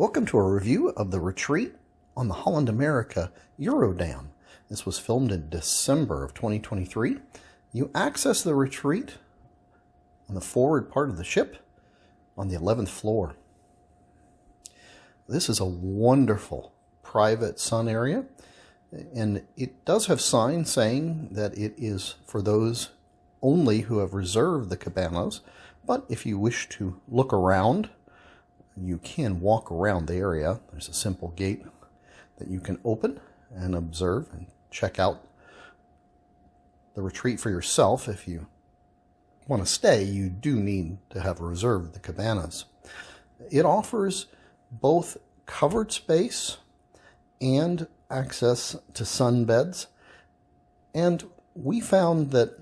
Welcome to a review of the retreat on the Holland America Eurodam. This was filmed in December of 2023. You access the retreat on the forward part of the ship on the 11th floor. This is a wonderful private sun area, and it does have signs saying that it is for those only who have reserved the cabanas, but if you wish to look around, you can walk around the area. There's a simple gate that you can open and observe and check out the retreat for yourself. If you want to stay, you do need to have reserved the cabanas. It offers both covered space and access to sunbeds, and we found that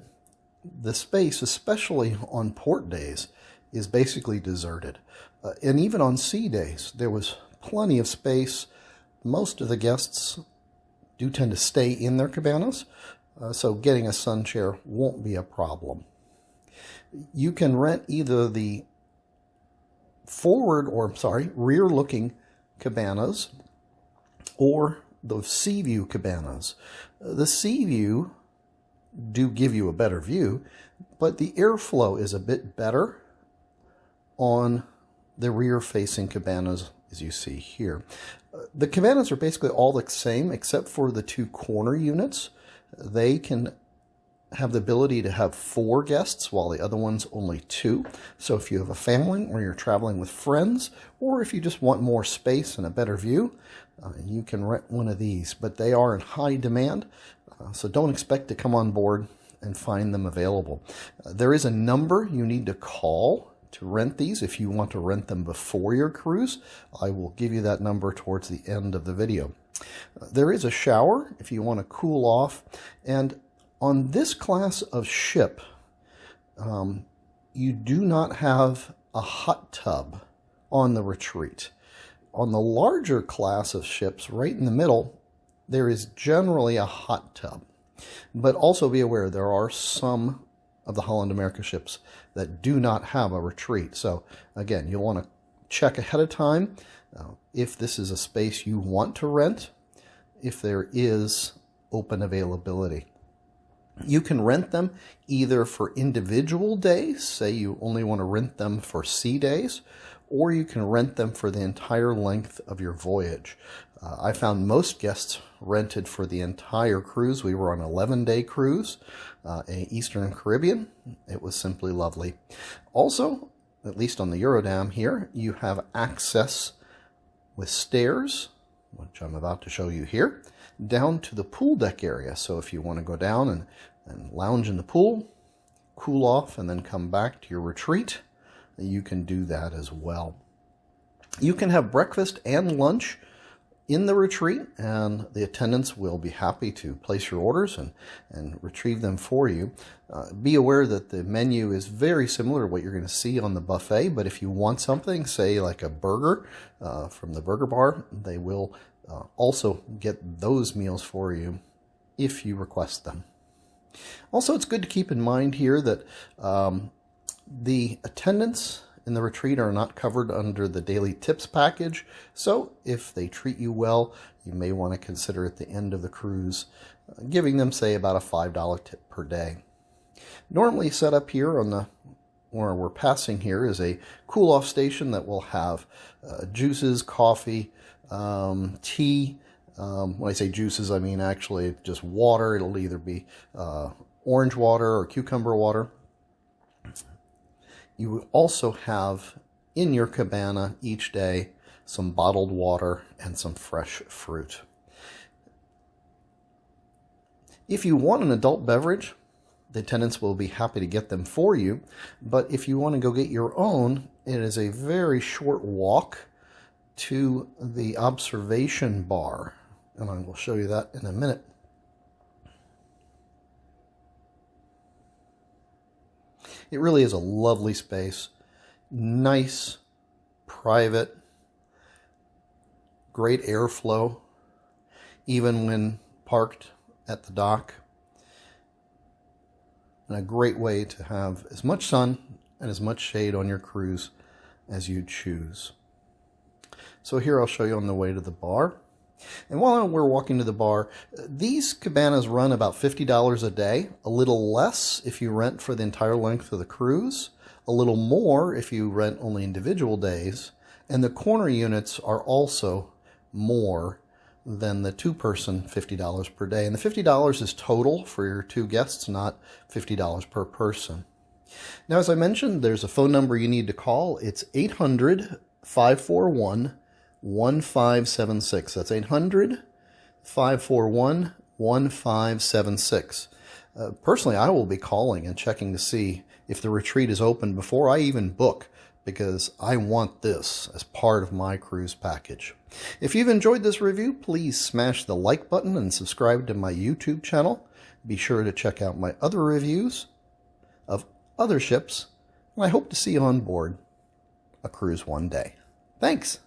the space, especially on port days, is basically deserted. And even on sea days, there was plenty of space. Most of the guests do tend to stay in their cabanas, so getting a sun chair won't be a problem. You can rent either the rear-looking cabanas or the sea view cabanas. The sea view do give you a better view, but the airflow is a bit better on the rear-facing cabanas, as you see here. The cabanas are basically all the same except for the two corner units. They can have the ability to have 4 guests while the other one's only 2. So if you have a family or you're traveling with friends, or if you just want more space and a better view, you can rent one of these. But they are in high demand, so don't expect to come on board and find them available. There is a number you need to call to rent these if you want to rent them before your cruise. I will give you that number towards the end of the video. There is a shower if you want to cool off, and on this class of ship, you do not have a hot tub on the retreat. On the larger class of ships, right in the middle, there is generally a hot tub. But also be aware there are some of the Holland America ships that do not have a retreat. So again, you'll want to check ahead of time if this is a space you want to rent, if there is open availability. You can rent them either for individual days, say you only want to rent them for sea days, or you can rent them for the entire length of your voyage. I found most guests rented for the entire cruise. We were on an 11-day cruise, Eastern Caribbean. It was simply lovely. Also, at least on the Eurodam here, you have access with stairs, which I'm about to show you here, down to the pool deck area. So if you want to go down and lounge in the pool, cool off, and then come back to your retreat, you can do that as well. You can have breakfast and lunch in the retreat, and the attendants will be happy to place your orders and retrieve them for you. Be aware that the menu is very similar to what you're going to see on the buffet, but if you want something, say like a burger from the burger bar, they will also get those meals for you if you request them. Also, it's good to keep in mind here that the attendants in the retreat are not covered under the daily tips package, so if they treat you well, you may want to consider at the end of the cruise giving them, say, about a $5 tip per day. Normally set up here on the where we're passing here is a cool-off station that will have juices, coffee, tea. When I say juices, I mean actually just water. It'll either be orange water or cucumber water. You will also have in your cabana each day some bottled water and some fresh fruit. If you want an adult beverage, the attendants will be happy to get them for you. But if you want to go get your own, it is a very short walk to the observation bar. And I will show you that in a minute. It really is a lovely space, nice, private, great airflow, even when parked at the dock, and a great way to have as much sun and as much shade on your cruise as you choose. So here I'll show you on the way to the bar. And while we're walking to the bar, these cabanas run about $50 a day, a little less if you rent for the entire length of the cruise, a little more if you rent only individual days, and the corner units are also more than the two-person $50 per day. And the $50 is total for your two guests, not $50 per person. Now, as I mentioned, there's a phone number you need to call. It's 800-541-1576. That's 800-541-1576. Personally, I will be calling and checking to see if the retreat is open before I even book, because I want this as part of my cruise package. If you've enjoyed this review, please smash the like button and subscribe to my YouTube channel. Be sure to check out my other reviews of other ships, and I hope to see you on board a cruise one day. Thanks!